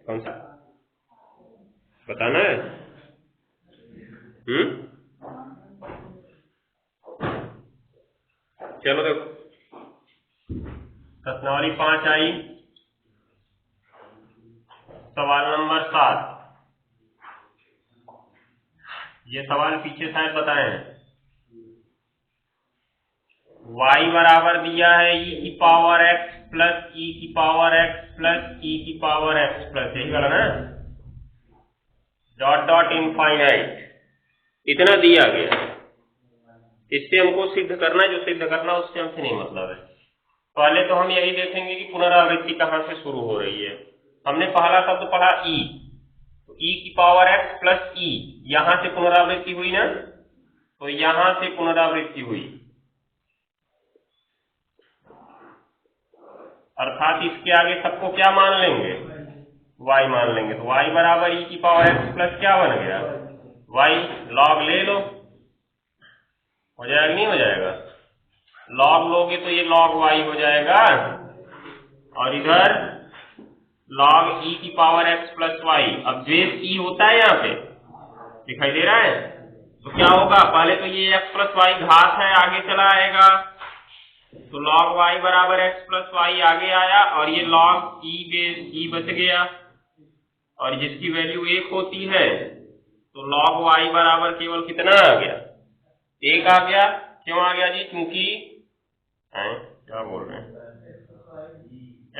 कौन सा बताना है? चलो देखो, प्रश्नावली 5 आई, सवाल नंबर 7। ये सवाल पीछे शायद बताए हैं। y बराबर दिया है e की पावर x प्लस e की पावर x प्लस e की पावर x प्लस, यही वाला ना, डॉट डॉट इनफाइनाइट, इतना दिया गया। इससे हमको सिद्ध करना है, जो सिद्ध करना उससे हमसे नहीं मतलब है। पहले तो हम यही देखेंगे कि पुनरावृत्ति कहां से शुरू हो रही है। हमने पहला शब्द पढ़ा e, तो e की पावर x प्लस e, यहां से पुनरावृत्ति हुई ना, तो यहां से पुनरावृत्ति हुई, अर्थात इसके आगे सबको क्या मान लेंगे? y मान लेंगे। तो y बराबर e की पावर x प्लस क्या बन गया? y। लॉग ले लो, हो जाएगा नहीं हो जाएगा? लॉग लोगे तो ये लॉग y हो जाएगा, और इधर लॉग e की पावर x प्लस y। अब बेस e होता है, यहाँ पे दिखाई दे रहा है, तो क्या होगा? पहले तो ये x प्लस y घात है, आगे चला आएगा, तो log y बराबर x प्लस y आगे आया, और ये log e बेस e बच गया, और जिसकी वैल्यू 1 होती है, तो log y बराबर केवल कितना आ गया? 1 आ गया। क्यों आ गया जी? क्योंकि क्या बोल रहे हैं,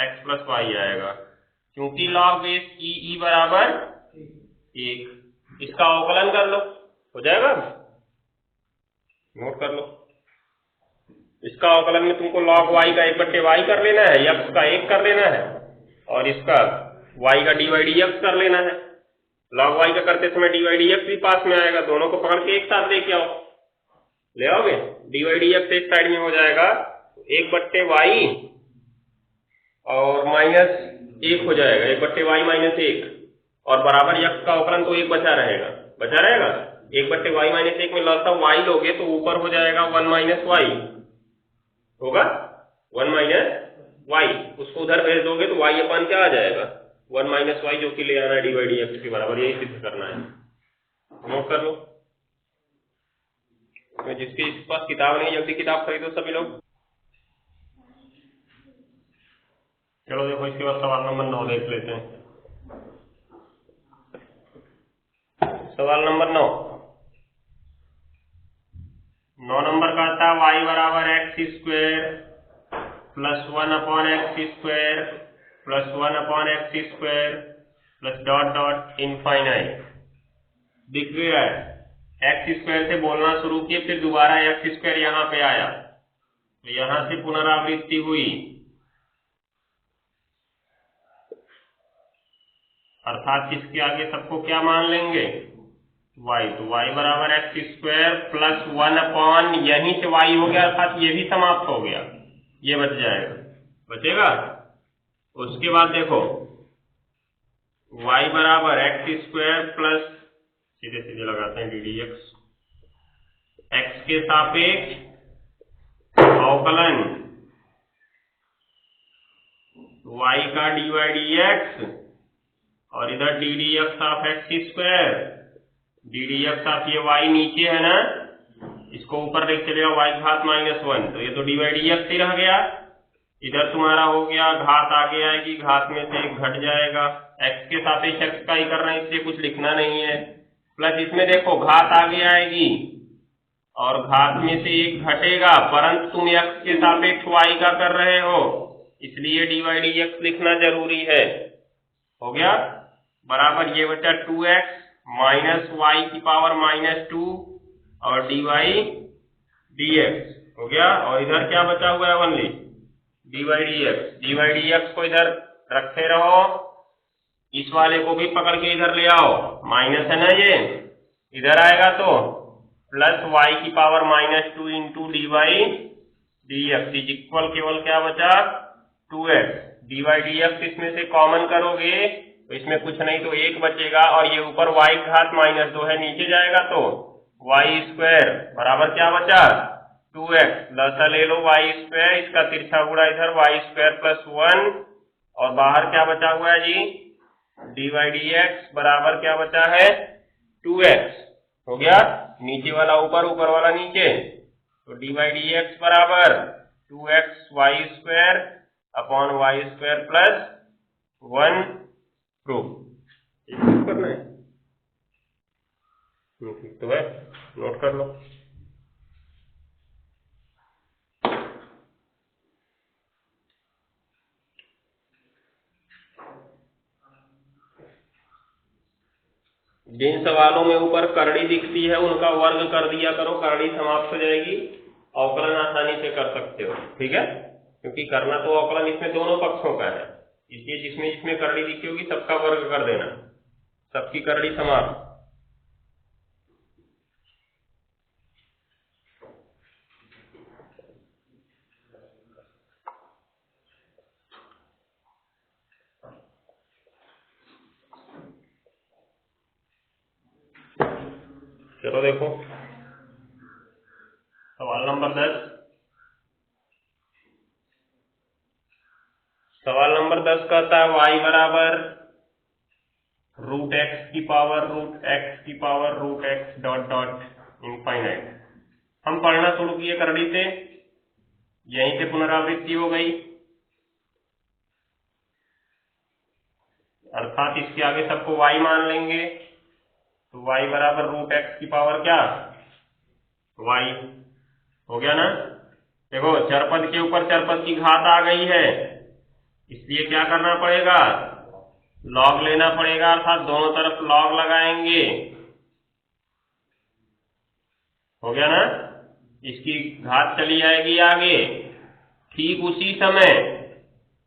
x प्लस y आएगा, क्योंकि log बेस e बराबर 1। इसका अवकलन कर लो, हो जाएगा, नोट कर लो। इसका अवकलन में तुमको log y का 1/y कर लेना है, x का 1 कर लेना है, और इसका y का dy/dx कर लेना है। log y का करते समय dy/dx भी पास में आएगा, दोनों को पकड़ के एक साथ लेके आओ, ले आओगे, dy/dx एक साइड में हो जाएगा, 1/y और माइनस 1 हो जाएगा, 1/y माइनस 1, और बराबर x का अवकलन तो 1 बचा रहेगा, 1/y माइनस 1 में ललता y लोगे तो ऊपर हो जाएगा 1 माइनस y होगा, 1 माइनस y, उसको उधर भेज दोगे तो y अपन क्या आ जाएगा? 1 माइनस y, जो कि ले आना है dy/dx के बराबर। यही सिद्ध करना है, नोट कर लो। तो जिसके इस पास किताब नहीं, जल्दी किताब खरीदो सभी लोग। चलो देखो, इसके बाद सवाल नंबर 9 देख लेते हैं। सवाल नंबर 9 नंबर का था y बराबर x square plus 1/x square plus 1/x square plus dot dot infinite. दिख गया है, x स्क्वायर से बोलना शुरू किए, फिर दोबारा x स्क्वायर यहाँ पे आया, तो यहाँ से पुनरावृत्ति हुई, अर्थात किसके आगे सबको क्या मान लेंगे? y। तो y बराबर x स्क्वायर प्लस 1 यहीं से y हो गया, अर्थात ये भी समाप्त हो गया, ये बच जाएगा, बचेगा। उसके बाद देखो, y बराबर x स्क्वायर प्लस, सीधे सीधे लगाते हैं, ddx, x के सापेक्ष अवकलन y का dy/dx, और इधर ddx of x square, ddx of ये y नीचे है ना, इसको ऊपर लेके चलेगा y घात -1, तो ये तो dy/dx ही रह गया। इधर तुम्हारा हो गया, घात आगे आएगी, घात में से 1 घट जाएगा, x के सापेक्ष x का ही कर रहे हैं, इसलिए कुछ लिखना नहीं है। प्लस इसमें देखो, घात आगे आएगी और घात में से 1 घटेगा, परंतु तुम x के सापेक्ष y का कर रहे हो, इसलिए dy/dx लिखना जरूरी है। हो गया, बराबर ये बचा 2x माइनस y की पावर -2 और dy/dx हो गया। और इधर क्या बचा हुआ है? ओनली dy/dx को इधर रखे रहो, इस वाले को भी पकड़ के इधर ले आओ, माइनस है ना, ये इधर आएगा तो प्लस y की power -2 into dy/dx is equal, केवल क्या बचा? 2x। dy/dx इसमें से कॉमन करोगे तो इसमें कुछ नहीं तो 1 बचेगा, और ये ऊपर y घात -2 है, नीचे जाएगा तो y स्क्वायर बराबर क्या बचा? 2x। लसा ले लो y स्क्वायर, इसका तिरछा गुणा इधर y स्क्वायर प्लस 1, और बाहर क्या बचा हुआ है जी? डी वाई डी एक्स बराबर क्या बचा है 2x हो गया, नीचे वाला ऊपर ऊपर वाला नीचे, तो डी वाई डी एक्स बराबर 2x y square upon y square plus 1 proof करना है, तो है नोट कर लो। जिन सवालों में ऊपर करड़ी दिखती है उनका वर्ग कर दिया करो, करड़ी समाप्त हो जाएगी, अवकलन आसानी से कर सकते हो, ठीक है, क्योंकि करना तो अवकलन इसमें दोनों पक्षों का है, इसलिए जिसमें जिसमें करड़ी दिखी होगी सबका वर्ग कर देना, सबकी करड़ी समाप्त। चलो देखो सवाल नंबर 10। सवाल नंबर 10 कहता है y बराबर रूट एक्स की power root x dot dot infinite. हम पढ़ना शुरू किए करड़ी से, यहीं से पुनरावृत्ति हो गई, अर्थात इसके आगे सबको y मान लेंगे, तो y बराबर रूट एक्स की पावर क्या y हो गया ना। देखो चरपद के ऊपर चरपद की घात आ गई है, इसलिए क्या करना पड़ेगा लॉग लेना पड़ेगा, अर्थात दोनों तरफ लॉग लगाएंगे, हो गया ना, इसकी घात चली जाएगी आगे। ठीक उसी समय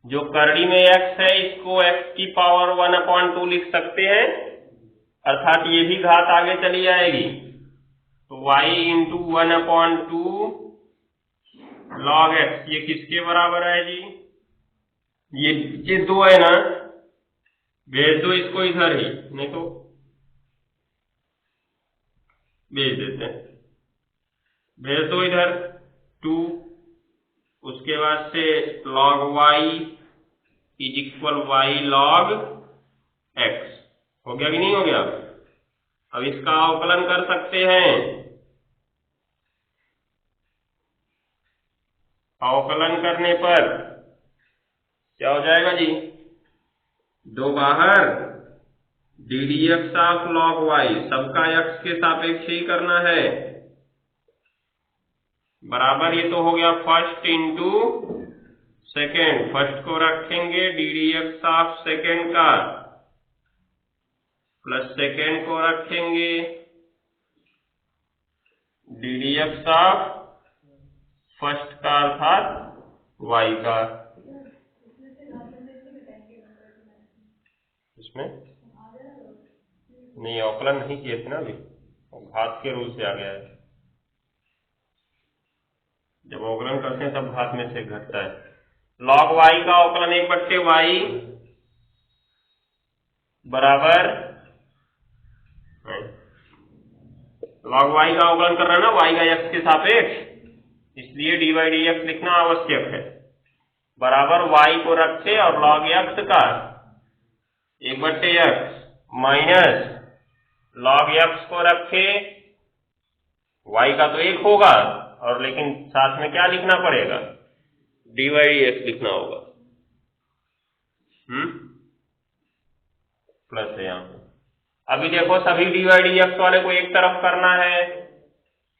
जो करड़ी में x है इसको x की पावर 1/2 लिख सकते हैं, अर्थात ये भी घात आगे चली जाएगी, तो y इंटू 1/2 लॉग x, ये किसके बराबर है जी, ये 2 है ना, भेज दो इसको इधर ही, नहीं तो भेज देते हैं, भेज दो इधर 2, उसके बाद से log y is equal y log x, हो गया कि नहीं हो गया। अब इसका अवकलन कर सकते हैं, अवकलन करने पर क्या हो जाएगा जी, 2 बाहर D D x of log y, सबका x के सापेक्ष ही करना है, बराबर ये तो हो गया फर्स्ट इंटू सेकेंड, फर्स्ट को रखेंगे D D x of second का, प्लस सेकेंड को रखेंगे D D x of first का, अर्थात y का, इसमें नहीं अवकलन नहीं किए थे ना अभी, घात के रूल से आ गया है, जब अवकलन करते हैं तब घात में से घटता है। log y का अवकलन 1/y बराबर, log y का अवकलन कर रहा है ना y का x के सापेक्ष, इसलिए डी वाई डी एक्स लिखना आवश्यक है, बराबर y को रखे और log x का 1/x माइनस log x को रखे, y का तो 1 होगा, और लेकिन साथ में क्या लिखना पड़ेगा डी वाई डी एक्स लिखना होगा, प्लस है यहाँ पे। अभी देखो सभी डी वाई डी एक्स वाले को एक तरफ करना है,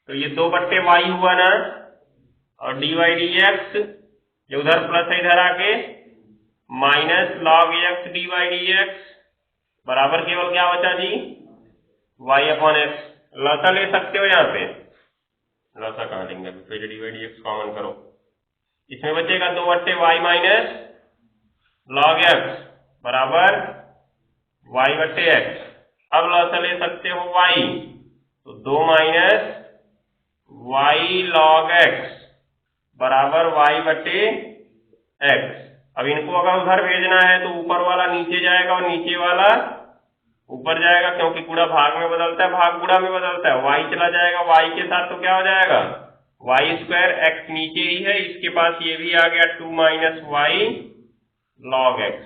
तो ये 2/y हुआ ना, और डी वाई डी एक्स जो उधर प्लस है इधर आके minus log x d y d x बराबर केवल क्या बचा जी y/x, लसा ले सकते हो, यहाँ पे लसा कहाँ लेंगे, अभी पहले d y d x common करो, इसमें बचेगा 2/y माइनस log x बराबर y/x, अब लसा ले सकते हो y, तो 2 माइनस y log x बराबर y/x। अब इनको अगर उधर भेजना है तो ऊपर वाला नीचे जाएगा और नीचे वाला ऊपर जाएगा, क्योंकि गुणा भाग में बदलता है, भाग गुणा में बदलता है, y चला जाएगा y के साथ, तो क्या हो जाएगा y² x नीचे ही है, इसके पास ये भी आ गया 2 माइनस y log x,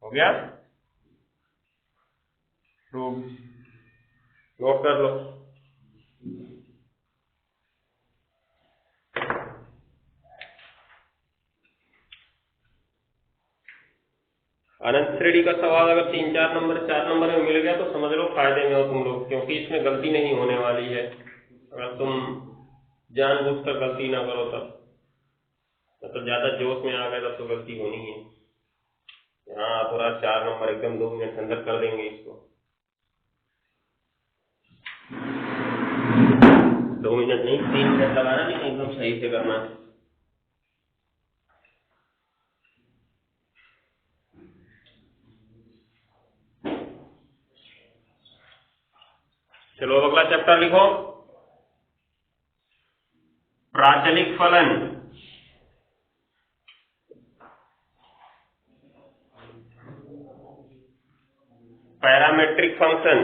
हो गया। नोट कर लो। अनंत श्रेणी का सवाल अगर 3-4 नंबर 4 नंबर में मिल गया तो समझ लो फायदे में हो तुम लोग, क्योंकि इसमें गलती नहीं होने वाली है। अगर तुम जानबूझकर गलती ना करो तब, मतलब ज्यादा जोश में आ गए तब तो गलती होनी है। यहाँ थोड़ा 4 नंबर एकदम 2 मिनट अंदर कर देंगे इसको। 2 मिनट नहीं 3 मिनट लगाना, नहीं एकदम सही से करना है। चलो अगला चैप्टर लिखो, प्राचलिक फलन। Parametric function.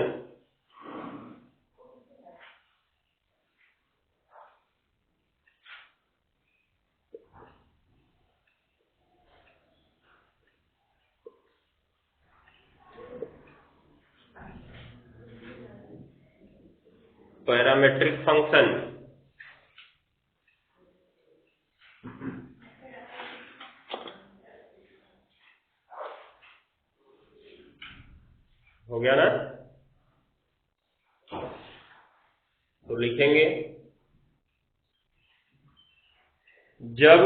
पैरामेट्रिक फंक्शन हो गया ना? तो लिखेंगे जब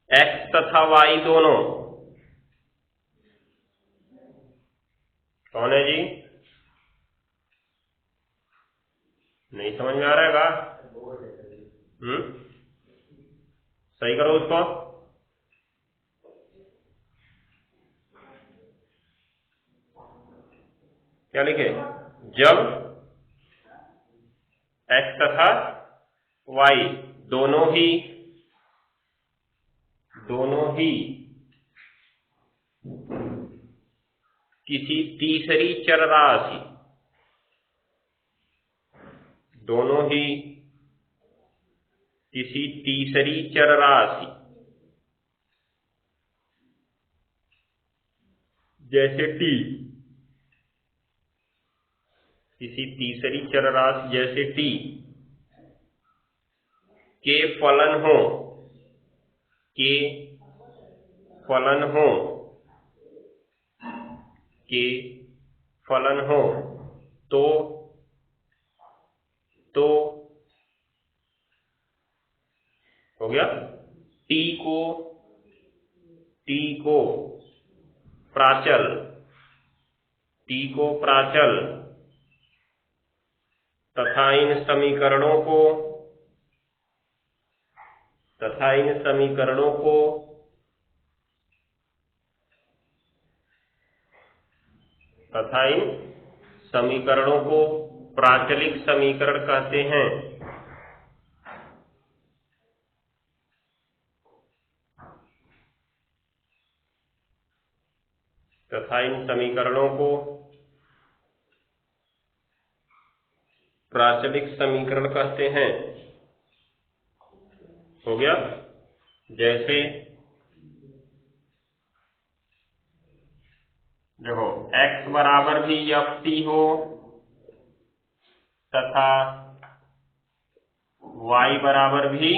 x तथा y दोनों, कौन है जी? नहीं समझ में आ रहा है का? सही करो उसको। क्या लिखे? जब x तथा y दोनों ही किसी तीसरी चर राशि, दोनों ही किसी तीसरी चर राशि जैसे t, किसी तीसरी चर राशि जैसे t के फलन हो तो हो गया t को प्राचल तथा इन समीकरणों को प्राचलिक समीकरण कहते हैं। तथा इन समीकरणों को प्राचलिक समीकरण कहते हैं। हो गया? जैसे देखो x बराबर भी ft हो तथा y बराबर भी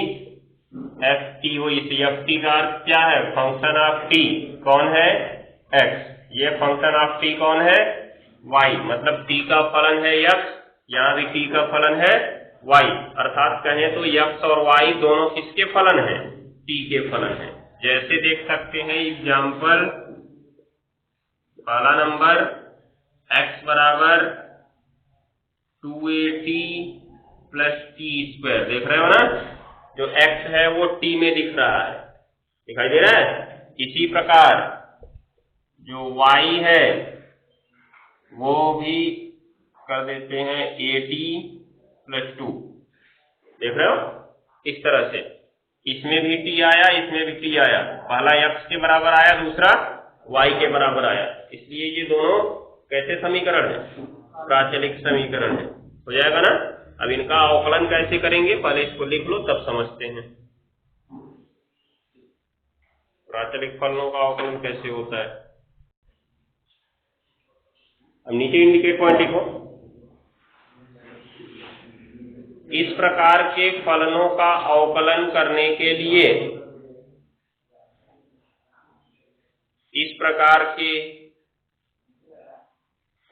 ft हो। इस ft का अर्थ क्या है? फंक्शन ऑफ t कौन है? x। ये फंक्शन ऑफ t कौन है? y। मतलब t का फलन है x, यहाँ भी t का फलन है y। अर्थात कहें तो x और y दोनों किसके फलन हैं? t के फलन हैं। जैसे देख सकते हैं एग्जाम्पल पहला नंबर x बराबर 2at प्लस टी स्क्वायर, देख रहे हो ना? जो x है वो t में दिख रहा है, दिखाई दे रहा है। इसी प्रकार जो y है वो भी कर देते हैं at प्लस 2, देख रहे हो? इस तरह से इसमें भी t आया, इसमें भी t आया। पहला x के बराबर आया, दूसरा y के बराबर आया। इसलिए ये दोनों कैसे समीकरण है? प्राचलिक समीकरण है। हो जाएगा ना? अब इनका अवकलन कैसे करेंगे, पहले इसको लिख लो तब समझते हैं। प्राचलिक फलनों का अवकलन कैसे होता है? अब नीचे इंडिकेट पॉइंट लिखो। इस प्रकार के फलनों का अवकलन करने के लिए, इस प्रकार के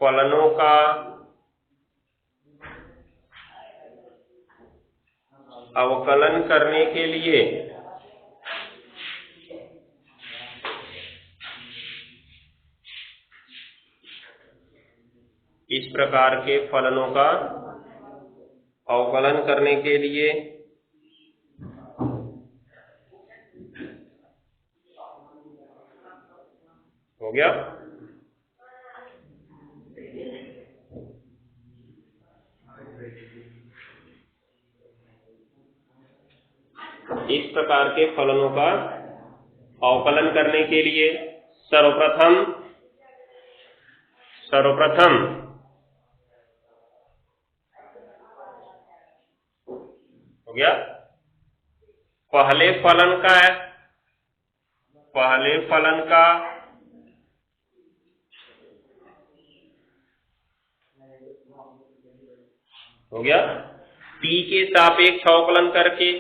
फलनों का अवकलन करने के लिए इस प्रकार के फलनों का अवकलन करने के लिए हो गया। इस प्रकार के फलनों का अवकलन करने के लिए सर्वप्रथम हो गया, पहले फलन का हो गया t के सापेक्ष अवकलन करके,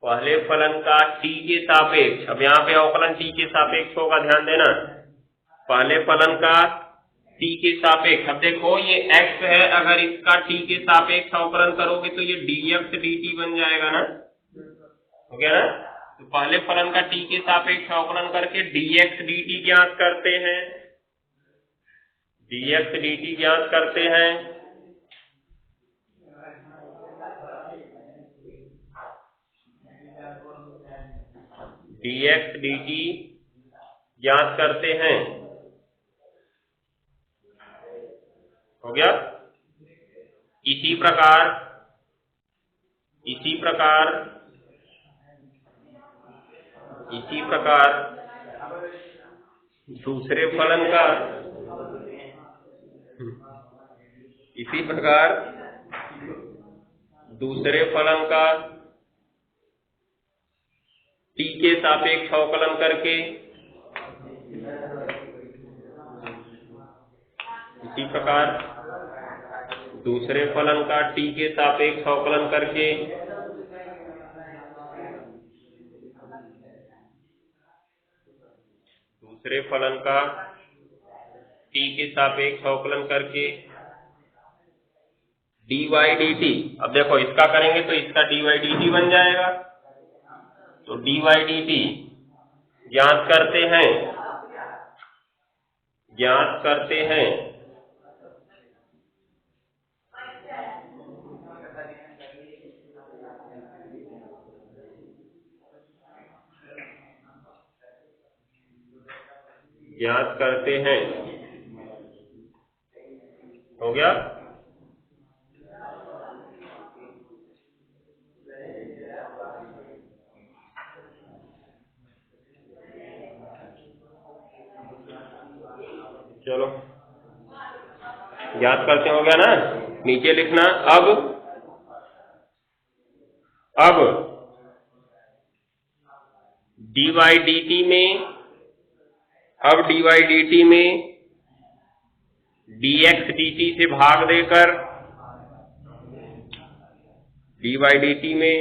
पहले फलन का t के सापेक्ष, अब यहाँ पे अवकलन t के सापेक्ष होगा, ध्यान देना, पहले फलन का t के सापेक्ष। अब देखो ये x है, अगर इसका t के सापेक्ष अवकलन करोगे तो ये dx dt बन जाएगा ना, हो गया ना। तो पहले फलन का t के सापेक्ष अवकलन करके dx dt ज्ञात करते हैं, dx dt ज्ञात करते हैं। dx dt ज्ञात करते हैं, हो गया। इसी प्रकार दूसरे फलन का, t के सापेक्ष अवकलन करके, इसी प्रकार दूसरे फलन का t के सापेक्ष अवकलन करके dy dt। अब देखो इसका करेंगे तो इसका dy dt बन जाएगा, तो dy dt ज्ञात करते हैं, ज्ञात करते हैं, हो गया। चलो ज्ञात करते हो गया ना, नीचे लिखना। अब dy dt में dx dt से भाग देकर, dy dt में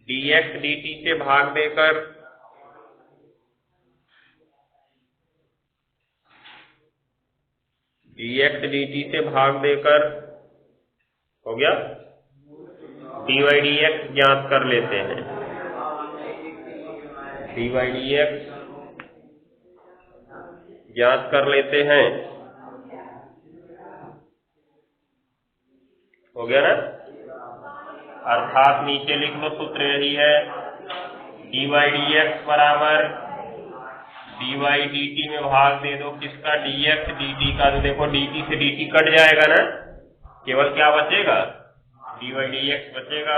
dx dt से भाग देकर हो गया, dy dx ज्ञात कर लेते हैं, dy dx ज्ञात कर लेते हैं, हो गया ना। अर्थात नीचे लिख लो, सूत्र यही है, dy dx बराबर dy dt में भाग दे दो किसका, dx dt का। तो देखो dt से dt कट जाएगा ना, केवल क्या बचेगा, dy dx बचेगा।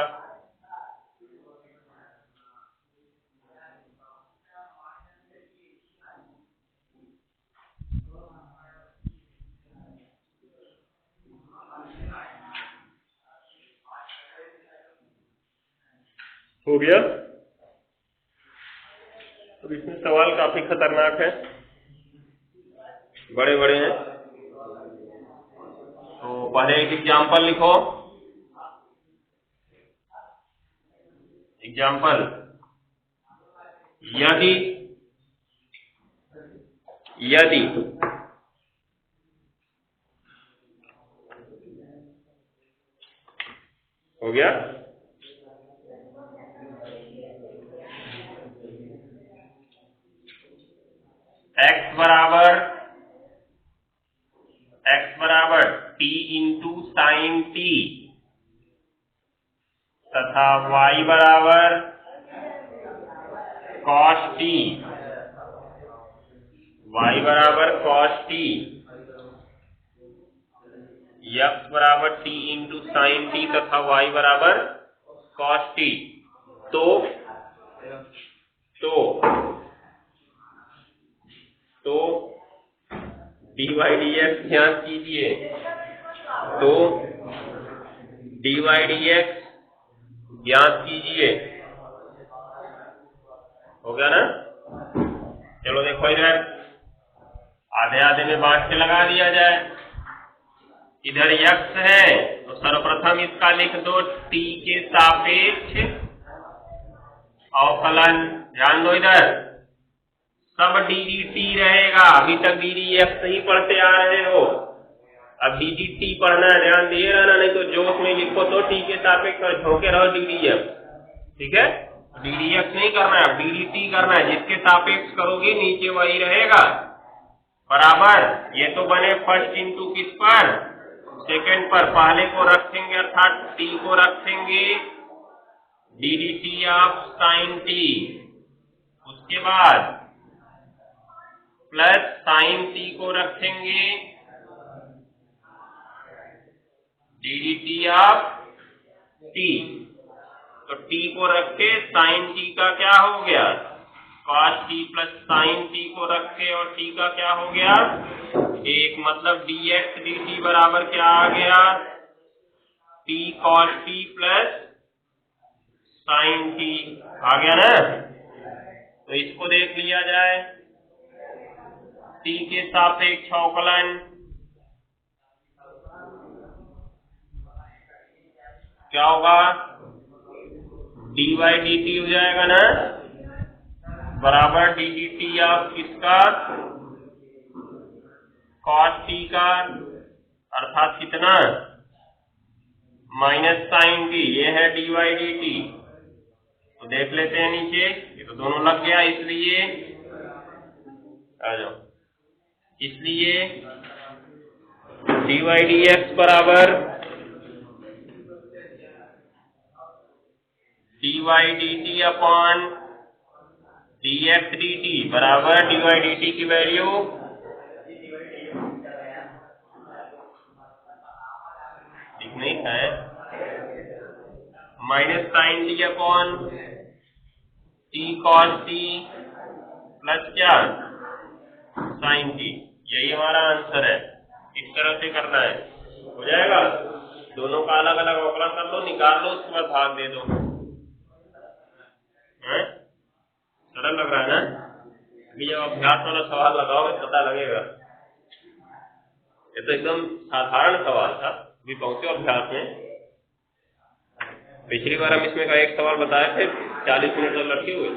हो गया। अब इसमें सवाल काफी खतरनाक है, बड़े बड़े हैं। तो पहले एक एग्जाम्पल लिखो। एग्जाम्पल, यदि यदि हो गया। x बराबर t इंटू साइन टी तथा y बराबर कॉस टी, y बराबर कॉस टी, x बराबर t इंटू साइन टी तथा y बराबर कॉस टी। तो dy dx ध्यान कीजिए। तो dy dx ज्ञात कीजिए। हो गया ना? चलो देखो इधर आधे आधे में बांट के लगा दिया जाए। इधर x है तो सर्वप्रथम इसका लिख दो t के सापेक्ष अवकलन। ध्यान दो, इधर सब ddt रहेगा। अभी तक ddx ही पढ़ते आ रहे हो, अब ddt पढ़ना है, ध्यान दिए रहना, नहीं तो जोश में लिखो तो t के सापेक्ष और झोंके रहो ddx। ठीक है, ddx नहीं करना है, ddt करना है। जिसके सापेक्ष करोगे नीचे वही रहेगा, बराबर। ये तो बने फर्स्ट इंटू किस पर, सेकंड पर। पहले को रखेंगे अर्थात t को रखेंगे ddt ऑफ साइन t, उसके बाद प्लस साइन t को रखेंगे ddt ऑफ t। तो t को रख के साइन t का क्या हो गया, cos t plus sign t को रख के और t का क्या हो गया, एक। मतलब dx dt बराबर क्या आ गया, t cos t plus sign t आ गया ना। तो इसको देख लिया जाए, t के सापेक्ष अवकलन क्या होगा, dy dt हो जाएगा ना, बराबर ddt ऑफ किसका, cos t का, अर्थात कितना, माइनस साइन t। ये है dy dt। तो देख लेते हैं नीचे, ये तो दोनों लग गया, इसलिए आ जाओ, इसलिए dy dx बराबर dy dt अपॉन dx dt बराबर dy dt की वैल्यू ठीक नहीं है, minus sign t upon t cos t plus क्या, साइन t। यही हमारा आंसर है। इस तरह से करना है, हो जाएगा। दोनों का अलग अलग अवकलन कर लो, निकाल लो, उसके बाद भाग दे दो। सरल लग रहा है ना? अभी जब अभ्यास वाला सवाल लगाओगे पता लगेगा। ये तो एकदम साधारण सवाल था, अभी पहुंचे अभ्यास में। पिछली बार हम इसमें का एक सवाल बताए थे, 40 मिनट तक लटके हुए।